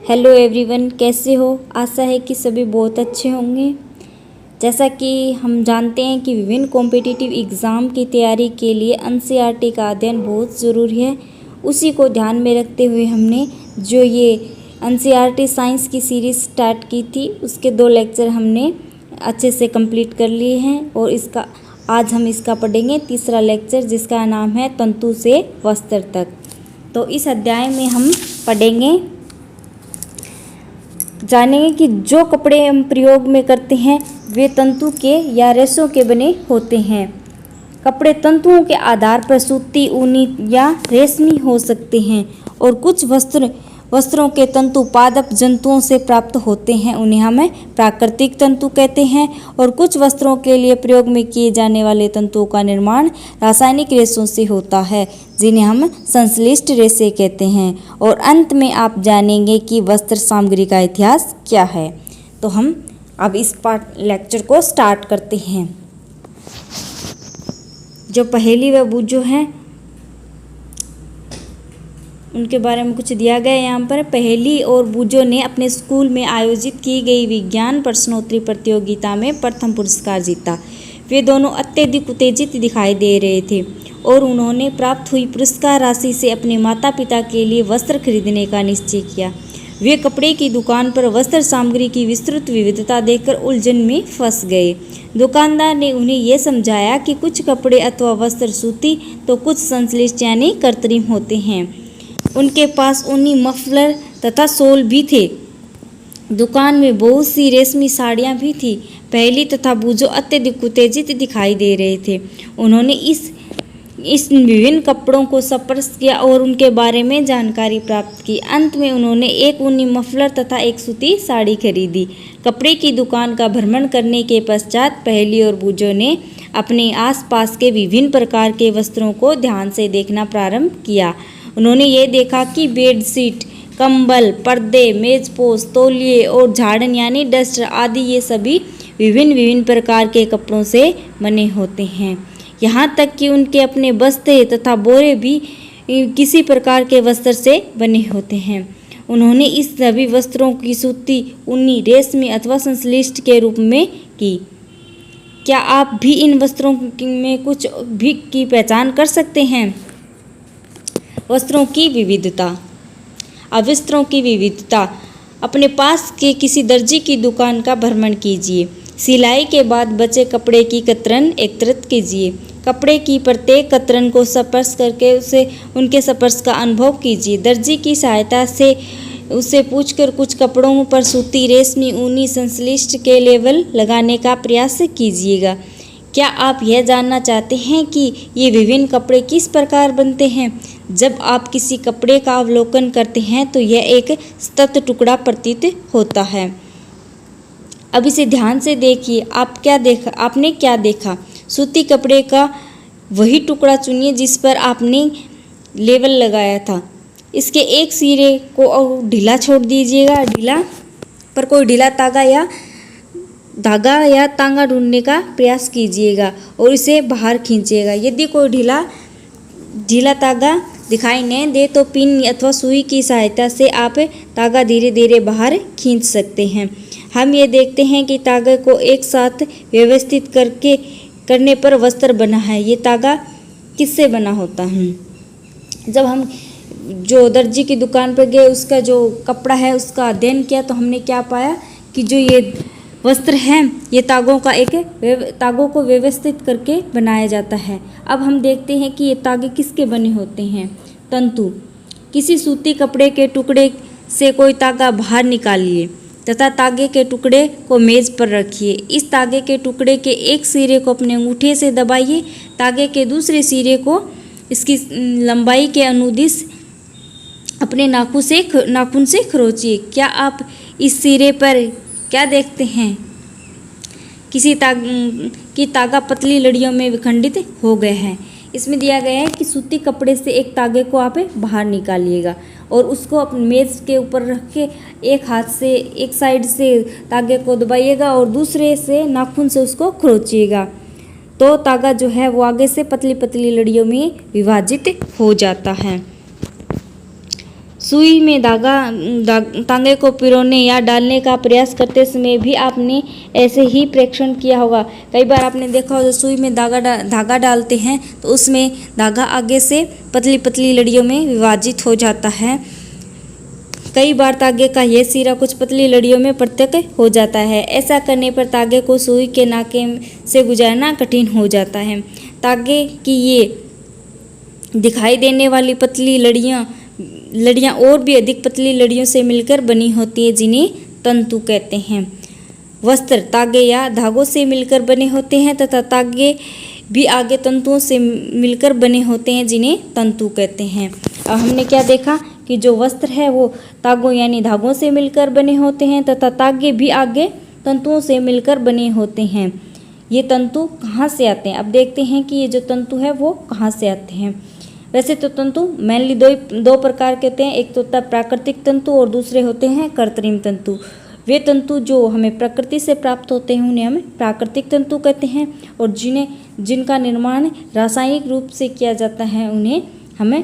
Hello everyone, कैसे हो। आशा है कि सभी बहुत अच्छे होंगे। जैसा कि हम जानते हैं कि विभिन्न कॉम्पिटिटिव एग्ज़ाम की तैयारी के लिए एनसीईआरटी का अध्ययन बहुत ज़रूरी है। उसी को ध्यान में रखते हुए हमने जो ये एनसीईआरटी साइंस की सीरीज़ स्टार्ट की थी, उसके 2 लेक्चर हमने अच्छे से कंप्लीट कर लिए हैं और आज हम इसका पढ़ेंगे तीसरा लेक्चर, जिसका नाम है तंतु से वस्त्र तक। तो इस अध्याय में हम पढ़ेंगे, जानेंगे कि जो कपड़े हम प्रयोग में करते हैं वे तंतु के या रेशों के बने होते हैं। कपड़े तंतुओं के आधार पर सूती, ऊनी या रेशमी हो सकते हैं और कुछ वस्त्रों के तंतु पादप जंतुओं से प्राप्त होते हैं, उन्हें हमें प्राकृतिक तंतु कहते हैं। और कुछ वस्त्रों के लिए प्रयोग में किए जाने वाले तंतुओं का निर्माण रासायनिक रेशों से होता है, जिन्हें हम संश्लिष्ट रेशे कहते हैं। और अंत में आप जानेंगे कि वस्त्र सामग्री का इतिहास क्या है। तो हम अब इस लेक्चर को स्टार्ट करते हैं। जो पहेली व बूझो हैं उनके बारे में कुछ दिया गया है यहाँ पर। पहेली और बूझो ने अपने स्कूल में आयोजित की गई विज्ञान प्रश्नोत्तरी प्रतियोगिता में प्रथम पुरस्कार जीता। वे दोनों अत्यधिक उत्तेजित दिखाई दे रहे थे और उन्होंने प्राप्त हुई पुरस्कार राशि से अपने माता पिता के लिए वस्त्र खरीदने का निश्चय किया। वे कपड़े की दुकान पर वस्त्र सामग्री की विस्तृत विविधता देखकर उलझन में फंस गए। दुकानदार ने उन्हें यह समझाया कि कुछ कपड़े अथवा वस्त्र सूती तो कुछ संश्लिष्ट यानी कृत्रिम होते हैं। उनके पास ऊनी मफलर तथा शॉल भी थे। दुकान में बहुत सी रेशमी साड़ियाँ भी थी। पहेली तथा बूझो अत्यधिक उत्तेजित दिखाई दे रहे थे। उन्होंने इस विभिन्न कपड़ों को स्पर्श किया और उनके बारे में जानकारी प्राप्त की। अंत में उन्होंने एक ऊनी मफलर तथा एक सूती साड़ी खरीदी। कपड़े की दुकान का भ्रमण करने के पश्चात पहेली और बूझो ने अपने आसपास के विभिन्न प्रकार के वस्त्रों को ध्यान से देखना प्रारंभ किया। उन्होंने ये देखा कि बेडशीट, कंबल, पर्दे, मेजपोश, तौलिए और झाड़न यानी डस्टर आदि ये सभी विभिन्न प्रकार के कपड़ों से बने होते हैं। यहाँ तक कि उनके अपने बस्ते तथा बोरे भी किसी प्रकार के वस्त्र से बने होते हैं। उन्होंने इस सभी वस्त्रों की सूती, ऊनी, रेशमी अथवा संश्लिष्ट के रूप में की। क्या आप भी इन वस्त्रों में कुछ भी की पहचान कर सकते हैं? वस्त्रों की विविधता। अब वस्त्रों की विविधता। अपने पास के किसी दर्जी की दुकान का भ्रमण कीजिए। सिलाई के बाद बचे कपड़े की कतरन एकत्रित कीजिए। कपड़े की प्रत्येक कतरन को स्पर्श करके उनके स्पर्श का अनुभव कीजिए। दर्जी की सहायता से उससे पूछकर कुछ कपड़ों पर सूती, रेशमी, ऊनी, संश्लिष्ट के लेबल लगाने का प्रयास कीजिएगा। क्या आप यह जानना चाहते हैं कि ये विभिन्न कपड़े किस प्रकार बनते हैं? जब आप किसी कपड़े का अवलोकन करते हैं तो यह एक सतत टुकड़ा प्रतीत होता है। अब इसे ध्यान से देखिए। आपने क्या देखा? सूती कपड़े का वही टुकड़ा चुनिए जिस पर आपने लेबल लगाया था। इसके एक सिरे को ढीला छोड़ दीजिएगा। कोई ढीला धागा या तांगा ढूंढने का प्रयास कीजिएगा और इसे बाहर खींचिएगा। यदि कोई ढीला तागा दिखाई न दे तो पिन अथवा सुई की सहायता से आप तागा धीरे धीरे बाहर खींच सकते हैं। हम ये देखते हैं कि तागे को एक साथ व्यवस्थित करने पर वस्त्र बना है। ये तागा किससे बना होता है? जब हम जो दर्जी की दुकान पर गए, उसका जो कपड़ा है उसका अध्ययन किया तो हमने क्या पाया कि जो ये वस्त्र हैं ये तागों को व्यवस्थित करके बनाया जाता है। अब हम देखते हैं कि ये तागे किसके बने होते हैं। तंतु। किसी सूती कपड़े के टुकड़े से कोई तागा बाहर निकालिए तथा तागे के टुकड़े को मेज पर रखिए। इस तागे के टुकड़े के एक सिरे को अपने अंगूठे से दबाइए। तागे के दूसरे सिरे को इसकी लंबाई के अनुदिश अपने नाखून से खरोचिए। क्या आप इस सिरे पर क्या देखते हैं? किसी तागा पतली लड़ियों में विखंडित हो गए हैं। इसमें दिया गया है कि सूती कपड़े से एक तागे को आप बाहर निकालिएगा और उसको अपने मेज के ऊपर रख के एक हाथ से एक साइड से तागे को दबाइएगा और दूसरे से नाखून से उसको खरोचिएगा। तो तागा जो है वो आगे से पतली पतली लड़ियों में विभाजित हो जाता है। सुई में तांगे को पिरोने या डालने का प्रयास करते समय भी आपने ऐसे ही प्रेक्षण किया होगा। कई बार आपने देखा होगा सुई में धागा डालते हैं तो उसमें धागा आगे से पतली पतली लड़ियों में विभाजित हो जाता है। कई बार तागे का यह सिरा कुछ पतली लड़ियों में प्रत्यक हो जाता है। ऐसा करने पर तागे को सुई के नाके से गुजारना कठिन हो जाता है। तागे की ये दिखाई देने वाली पतली लड़ियाँ और भी अधिक पतली लड़ियों से मिलकर बनी होती है, जिन्हें तंतु कहते हैं। वस्त्र तागे या धागों से मिलकर बने होते हैं तथा तागे भी आगे तंतुओं से मिलकर बने होते हैं, जिन्हें तंतु कहते हैं। अब हमने क्या देखा कि जो वस्त्र है वो तागों यानी धागों से मिलकर बने होते हैं तथा तागे भी आगे तंतुओं से मिलकर बने होते हैं। ये तंतु कहाँ से आते हैं? अब देखते हैं कि ये जो तंतु है वो कहाँ से आते हैं। वैसे तो तंतु मेनली दो प्रकार के होते हैं, एक तो होता है प्राकृतिक तंतु और दूसरे होते हैं कृत्रिम तंतु। वे तंतु जो हमें प्रकृति से प्राप्त होते हैं उन्हें हम प्राकृतिक तंतु कहते हैं, और जिनका निर्माण रासायनिक रूप से किया जाता है उन्हें हमें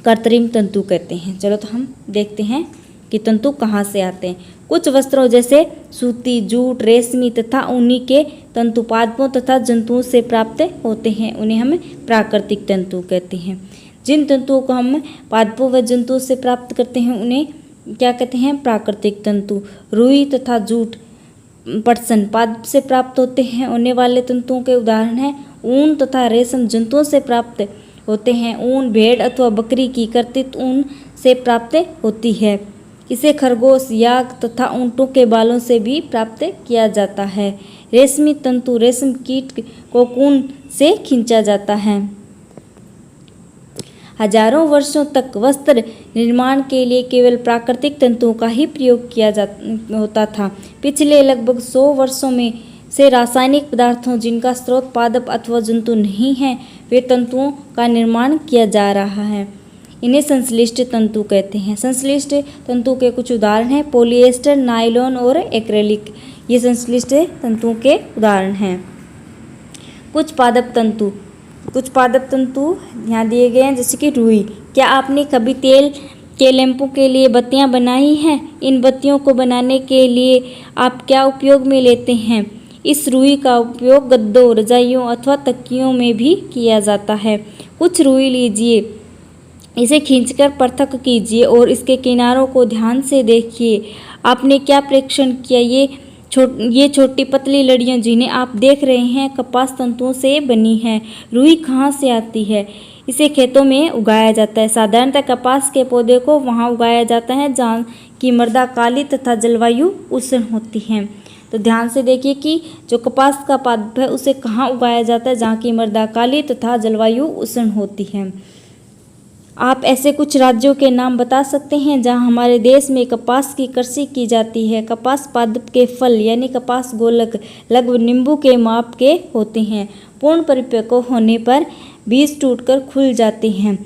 कृत्रिम तंतु कहते हैं। चलो तो हम देखते हैं कि तंतु कहाँ से आते हैं। कुछ वस्त्रों जैसे सूती, जूट, रेशमी तथा ऊनी के तंतु पादपों तथा जंतुओं से प्राप्त होते हैं, उन्हें हम प्राकृतिक तंतु कहते हैं। जिन तंतुओं को हम पादपों व जंतुओं से प्राप्त करते हैं उन्हें क्या कहते हैं? प्राकृतिक तंतु। रुई तथा जूट, पटसन पादप से प्राप्त होने वाले तंतुओं के उदाहरण हैं। ऊन तथा रेशम जंतुओं से प्राप्त होते हैं। ऊन भेड़ अथवा बकरी की कर्तित ऊन से प्राप्त होती है। इसे खरगोश, याक तथा ऊँटों के बालों से भी प्राप्त किया जाता है। रेशमी तंतु रेशम कीट कोकून से खींचा जाता है। हजारों वर्षों तक वस्त्र निर्माण के लिए केवल प्राकृतिक तंतुओं का ही प्रयोग किया होता था। पिछले लगभग 100 वर्षों में से रासायनिक पदार्थों जिनका स्रोत पादप अथवा जंतु नहीं है, वे तंतुओं का निर्माण किया जा रहा है। इन्हें संश्लिष्ट तंतु कहते हैं। संश्लिष्ट तंतु के कुछ उदाहरण हैं पॉलिएस्टर, नायलॉन और एक्रेलिक। ये संश्लिष्ट तंतुओं के उदाहरण हैं। कुछ पादप तंतु यहाँ दिए गए हैं, जैसे कि रुई। क्या आपने कभी तेल के लैंपों के लिए बत्तियाँ बनाई हैं? इन बत्तियों को बनाने के लिए आप क्या उपयोग में लेते हैं? इस रुई का उपयोग गद्दों, रजाइयों अथवा तकियों में भी किया जाता है। कुछ रुई लीजिए, इसे खींचकर पृथक कीजिए और इसके किनारों को ध्यान से देखिए। आपने क्या प्रेक्षण किया? ये छोटी पतली लड़ियाँ जिन्हें आप देख रहे हैं कपास तंतुओं से बनी हैं। रुई कहाँ से आती है? इसे खेतों में उगाया जाता है। साधारणतः कपास के पौधे को वहाँ उगाया जाता है जहाँ की मृदा काली तथा जलवायु उष्ण होती है। तो ध्यान से देखिए कि जो कपास का पादप है उसे कहाँ उगाया जाता है? जहाँ की मृदा काली तथा जलवायु उष्ण होती है। आप ऐसे कुछ राज्यों के नाम बता सकते हैं जहां हमारे देश में कपास की कृषि की जाती है। कपास पादप के फल यानी कपास गोलक लगभग नींबू के माप के होते हैं। पूर्ण परिपक्व होने पर बीज टूटकर खुल जाते हैं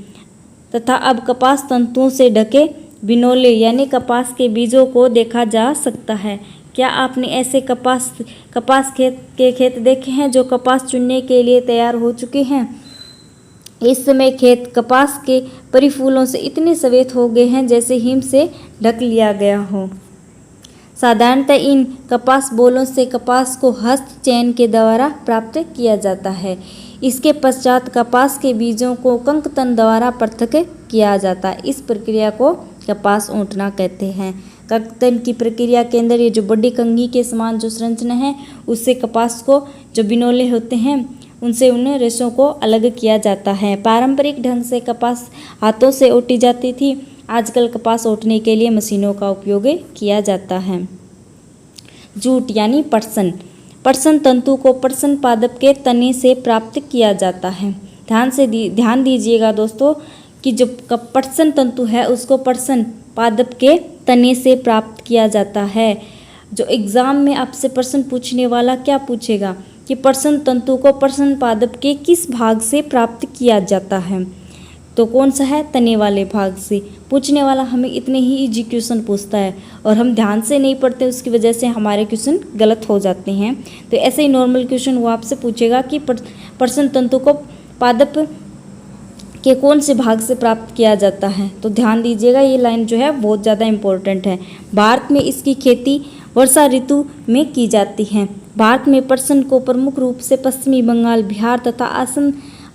तथा अब कपास तंतुओं से ढके बिनोले यानी कपास के बीजों को देखा जा सकता है। क्या आपने ऐसे कपास खेत देखे हैं जो कपास चुनने के लिए तैयार हो चुके हैं? इस समय खेत कपास के परिफूलों से इतने सफेद हो गए हैं जैसे हिम से ढक लिया गया हो। साधारणतः इन कपास बोलों से कपास को हस्त चयन के द्वारा प्राप्त किया जाता है। इसके पश्चात कपास के बीजों को कंकतन द्वारा पृथक किया जाता है। इस प्रक्रिया को कपास ऊंटना कहते हैं। कंकतन की प्रक्रिया के अंदर ये जो बड़ी कंघी के समान जो संरचना है उससे कपास को जो बिनोले होते हैं उनसे उन रेशों को अलग किया जाता है। पारंपरिक ढंग से कपास हाथों से ओटी जाती थी। आजकल कपास ओटने के लिए मशीनों का उपयोग किया जाता है। जूट यानी पटसन तंतु को पटसन पादप के तने से प्राप्त किया जाता है। ध्यान दीजिएगा दोस्तों कि जो पटसन तंतु है उसको पटसन पादप के तने से प्राप्त किया जाता है। जो एग्ज़ाम में आपसे प्रश्न पूछने वाला क्या पूछेगा कि पटसन तंतु को पटसन पादप के किस भाग से प्राप्त किया जाता है? तो कौन सा है? तने वाले भाग से। पूछने वाला हमें इतने ही इजी क्वेश्चन पूछता है और हम ध्यान से नहीं पढ़ते, उसकी वजह से हमारे क्वेश्चन गलत हो जाते हैं। तो ऐसे ही नॉर्मल क्वेश्चन वो आपसे पूछेगा कि पटसन तंतु को पादप के कौन से भाग से प्राप्त किया जाता है? तो ध्यान दीजिएगा, ये लाइन जो है बहुत ज़्यादा इम्पोर्टेंट है। भारत में इसकी खेती वर्षा ऋतु में की जाती है। भारत में पर्सन को प्रमुख रूप से पश्चिमी बंगाल, बिहार तथा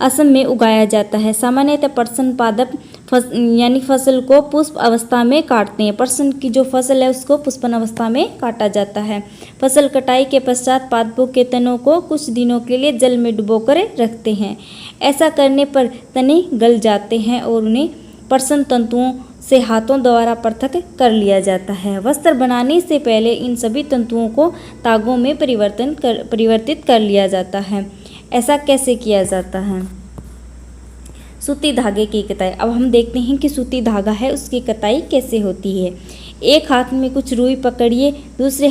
असम में उगाया जाता है। सामान्यतः पर्सन पादप यानी फसल को पुष्प अवस्था में काटते हैं। पर्सन की जो फसल है उसको पुष्पन अवस्था में काटा जाता है। फसल कटाई के पश्चात पादपों के तनों को कुछ दिनों के लिए जल में डुबोकर रखते हैं। ऐसा करने पर तने गल जाते हैं और उन्हें पर्सन तंतुओं से हाथों द्वारा पृथक कर लिया जाता है। वस्त्र बनाने से पहले इन सभी तंतुओं को तागों में परिवर्तित कर लिया जाता है। ऐसा कैसे किया जाता है? सूती धागे की कताई। अब हम देखते हैं कि सूती धागा है उसकी कताई कैसे होती है। एक हाथ में कुछ रुई पकड़िए, दूसरे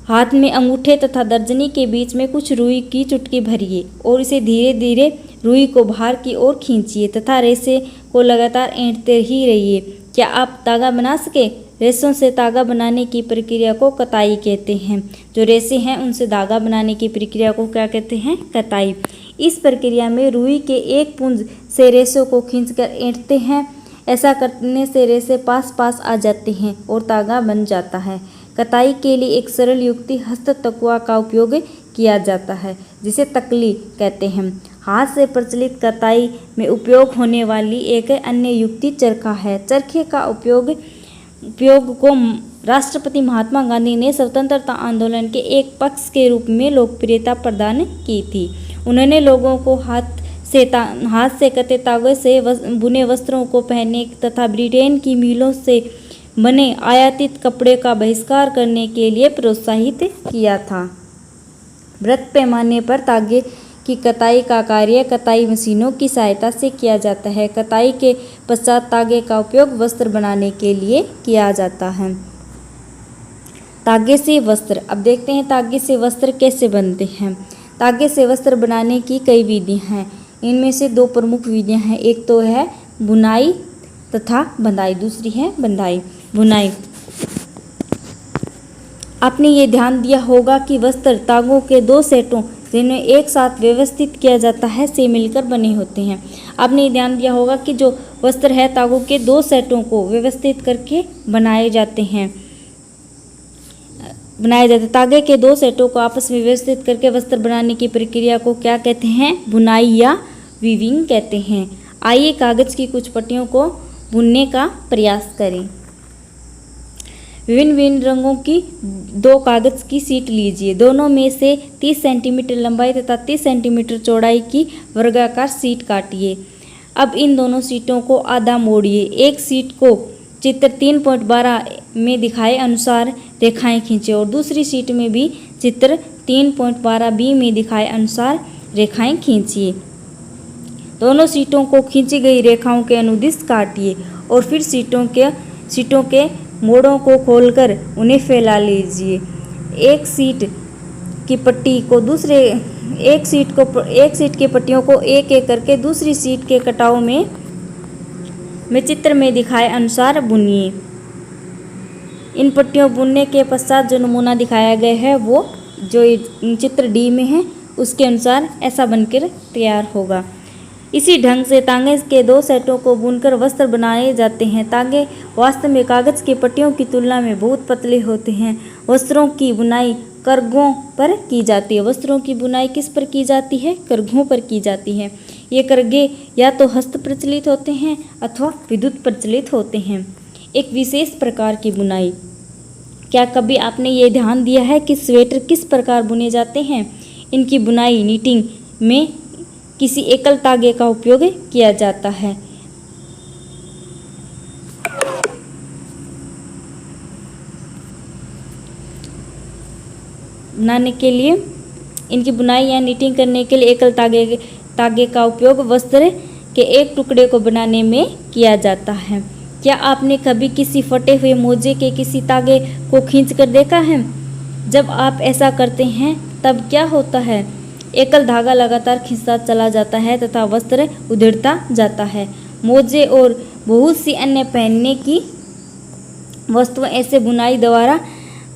हाथ में अंगूठे तथा तर्जनी के बीच में कुछ रुई की चुटकी भरिए और इसे धीरे धीरे रुई को बाहर की ओर खींचिए तथा रेशे को लगातार ऐंठते ही रहिए। क्या आप तागा बना सके? रेशों से तागा बनाने की प्रक्रिया को कताई कहते हैं। जो रेशे हैं उनसे धागा बनाने की प्रक्रिया को क्या कहते हैं? कताई। इस प्रक्रिया में रुई के एक पुंज से रेशों को खींचकर ऐंठते हैं। ऐसा करने से रेशे पास पास आ जाते हैं और तागा बन जाता है। कताई के लिए एक सरल युक्ति हस्त तकुआ का उपयोग किया जाता है, जिसे तकली कहते हैं। हाथ से प्रचलित कताई में उपयोग होने वाली एक अन्य युक्ति चरखा है। चरखे का उपयोग को राष्ट्रपति महात्मा गांधी ने स्वतंत्रता आंदोलन के एक पक्ष के रूप में लोकप्रियता प्रदान की थी। उन्होंने लोगों को हाथ से कते तागे से बुने वस्त्रों को पहनने तथा ब्रिटेन की मिलों से बने आयातित कपड़े का बहिष्कार करने के लिए प्रोत्साहित किया था। बृहत पैमाने पर तागे की कताई का कार्य कताई मशीनों की सहायता से किया जाता है। कताई के पश्चात तागे का उपयोग वस्त्र बनाने के लिए किया जाता है। तागे से वस्त्र। अब देखते हैं तागे से वस्त्र कैसे बनते हैं। तागे से वस्त्र बनाने की कई विधियां हैं। इनमें से दो प्रमुख विधियां हैं। एक तो है बुनाई तथा बंधाई, दूसरी है बंधाई बुनाई। आपने ये ध्यान दिया होगा कि वस्त्र तागों के दो सेटों जिन्हें एक साथ व्यवस्थित किया जाता है से मिलकर बने होते हैं। आपने ये ध्यान दिया होगा कि जो वस्त्र है तागों के दो सेटों को व्यवस्थित करके बनाए जाते हैं। तागे के दो सेटों को आपस में व्यवस्थित करके वस्त्र बनाने की प्रक्रिया को क्या कहते हैं? बुनाई या वीविंग कहते हैं। आइए कागज की कुछ पट्टियों को बुनने का प्रयास करें। विभिन्न रंगों की दो कागज की सीट लीजिए। दोनों में से 30 सेंटीमीटर लंबाई तथा 30 सेंटीमीटर चौड़ाई की वर्गाकार सीट काटिए। अब इन दोनों सीटों को आधा मोड़िए। एक सीट को चित्र 3.12 में दिखाए अनुसार रेखाएं खींचे और दूसरी सीट में भी चित्र 3.12 बी में दिखाए अनुसार रेखाएं खींचिए। दोनों सीटों को खींची गई रेखाओं के अनुदिश काटिए और फिर सीटों के मोड़ों को खोलकर उन्हें फैला लीजिए। एक सीट की पट्टियों को एक एक करके दूसरी सीट के कटाव में चित्र में दिखाए अनुसार बुनिए। इन पट्टियों बुनने के पश्चात जो नमूना दिखाया गया है वो जो चित्र डी में है उसके अनुसार ऐसा बनकर तैयार होगा। इसी ढंग से तागे के दो सेटों को बुनकर वस्त्र बनाए जाते हैं। तागे वास्तव में कागज की पट्टियों की तुलना में बहुत पतले होते हैं। वस्त्रों की बुनाई करघों पर की जाती है। वस्त्रों की बुनाई किस पर की जाती है? करघों पर की जाती है। ये करघे या तो हस्त प्रचलित होते हैं अथवा विद्युत प्रचलित होते हैं। एक विशेष प्रकार की बुनाई। क्या कभी आपने ये ध्यान दिया है कि स्वेटर किस प्रकार बुने जाते हैं? इनकी बुनाई नीटिंग में किसी एकल तागे का उपयोग किया जाता है। बनाने के लिए इनकी बुनाई या नीटिंग करने के लिए एकल तागे का उपयोग वस्त्र के एक टुकड़े को बनाने में किया जाता है। क्या आपने कभी किसी फटे हुए मोजे के किसी तागे को खींचकर देखा है? जब आप ऐसा करते हैं तब क्या होता है? एकल धागा लगातार खींचता चला जाता है तथा वस्त्र उधड़ता जाता है। मोजे और बहुत सी अन्य पहनने की वस्तुएं ऐसे बुनाई द्वारा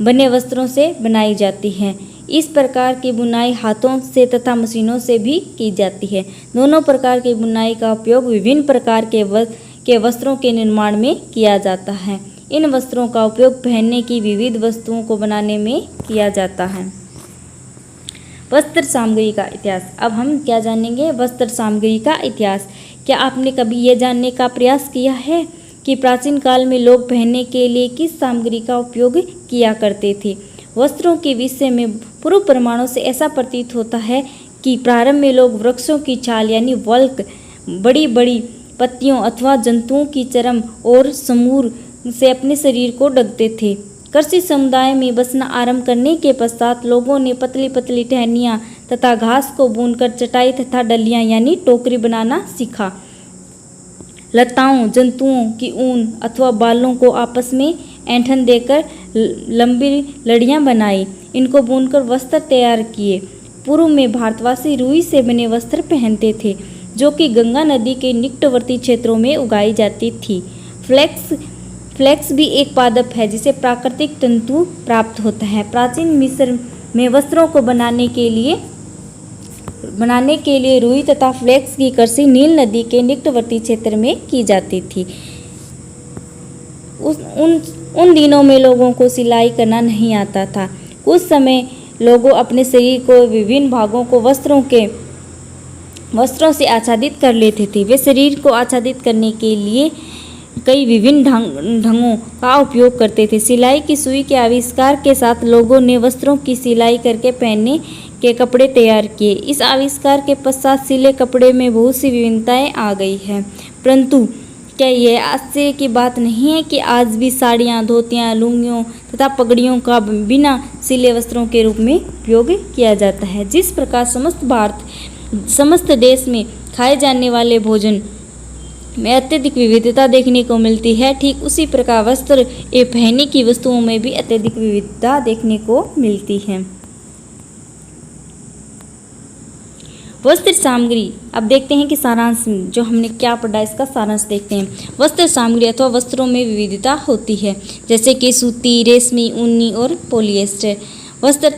बने वस्त्रों से बनाई जाती हैं। इस प्रकार की बुनाई हाथों से तथा मशीनों से भी की जाती है। दोनों प्रकार की बुनाई का उपयोग विभिन्न प्रकार के वस्त्रों के निर्माण में किया जाता है। इन वस्त्रों का उपयोग पहनने की विविध वस्तुओं को बनाने में किया जाता है। वस्त्र सामग्री का इतिहास। अब हम क्या जानेंगे? वस्त्र सामग्री का इतिहास। क्या आपने कभी ये जानने का प्रयास किया है कि प्राचीन काल में लोग पहनने के लिए किस सामग्री का उपयोग किया करते थे? वस्त्रों के विषय में पूर्व प्रमाणों से ऐसा प्रतीत होता है कि प्रारंभ में लोग वृक्षों की छाल यानी वल्क, बड़ी बड़ी पत्तियों अथवा जंतुओं की चर्म और समूर से अपने शरीर को ढकते थे। कृषि समुदाय में बसना आरंभ करने के पश्चात लोगों ने पतली पतली टहनियाँ तथा घास को बुनकर चटाई तथा डलियाँ यानी टोकरी बनाना सीखा। लताओं, जंतुओं की ऊन अथवा बालों को आपस में ऐंठन देकर लंबी लड़ियाँ बनाई। इनको बुनकर वस्त्र तैयार किए। पूर्व में भारतवासी रुई से बने वस्त्र पहनते थे, जो कि गंगा नदी के निकटवर्ती क्षेत्रों में उगाई जाती थी। फ्लेक्स भी एक पादप है जिसे प्राकृतिक तंतु प्राप्त होता है। प्राचीन मिस्र में वस्त्रों को बनाने के लिए रुई तथा फ्लेक्स की कृषि नील नदी के निकटवर्ती क्षेत्र में की जाती थी। उन दिनों में लोगों को सिलाई करना नहीं आता था। कुछ समय लोगों अपने शरीर को विभिन्न भागों को वस्त्रों से आच्छादित कर लेते थे। वे शरीर को आच्छादित करने के लिए कई विभिन्न ढंगों का उपयोग करते थे। सिलाई की सुई के आविष्कार के साथ लोगों ने वस्त्रों की सिलाई करके पहनने के कपड़े तैयार किए। इस आविष्कार के पश्चात सिले कपड़े में बहुत सी विभिन्नताएं आ गई हैं। परंतु क्या यह आश्चर्य की बात नहीं है कि आज भी साड़ियाँ, धोतियाँ, लुंगियों तथा पगड़ियों का बिना सिले वस्त्रों के रूप में उपयोग किया जाता है। जिस प्रकार समस्त देश में खाए जाने वाले भोजन में अत्यधिक विविधता देखने को मिलती है, ठीक उसी प्रकार वस्त्र एवं पहनने की वस्तुओं में भी अत्यधिक विविधता देखने को मिलती है। वस्त्र सामग्री। अब देखते हैं कि सारांश जो हमने क्या पढ़ा, इसका सारांश देखते हैं। वस्त्र सामग्री अथवा वस्त्रों में विविधता होती है, जैसे कि सूती, रेशमी, ऊनी और पॉलिएस्टर। वस्त्र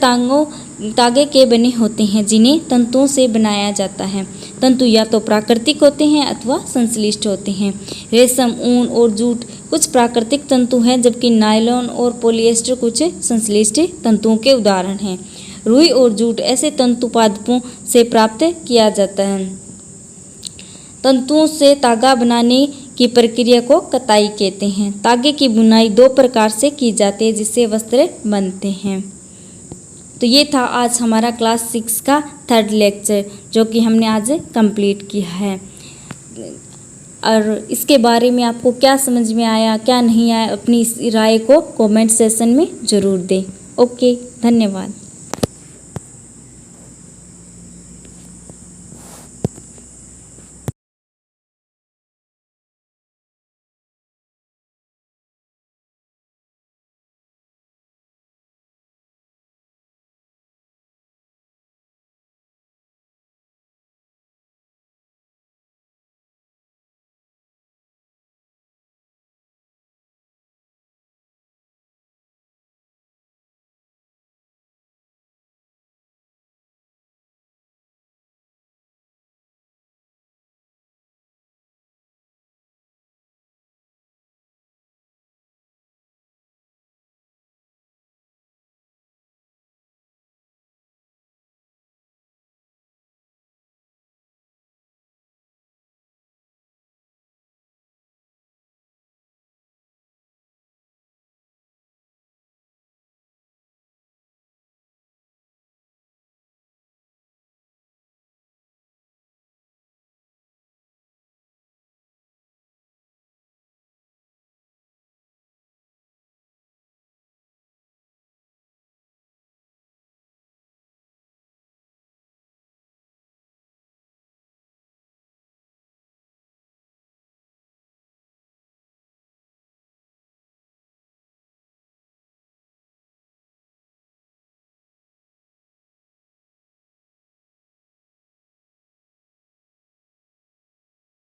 तागे के बने होते हैं जिन्हें तंतुओं से बनाया जाता है। तंतु या तो प्राकृतिक होते हैं अथवा संश्लिष्ट होते हैं। रेशम, ऊन और जूट कुछ प्राकृतिक तंतु हैं, जबकि नायलॉन और पॉलिएस्टर कुछ संश्लिष्ट तंतुओं के उदाहरण हैं। रुई और जूट ऐसे तंतु पादपों से प्राप्त किया जाता है। तंतुओं से तागा बनाने की प्रक्रिया को कताई कहते हैं। तागे की बुनाई 2 प्रकार से की जाती है जिससे वस्त्र बनते हैं। तो ये था आज हमारा क्लास 6 का 3rd लेक्चर, जो कि हमने आज कंप्लीट किया है। और इसके बारे में आपको क्या समझ में आया, क्या नहीं आया, अपनी राय को कमेंट सेक्शन में ज़रूर दें। ओके, धन्यवाद।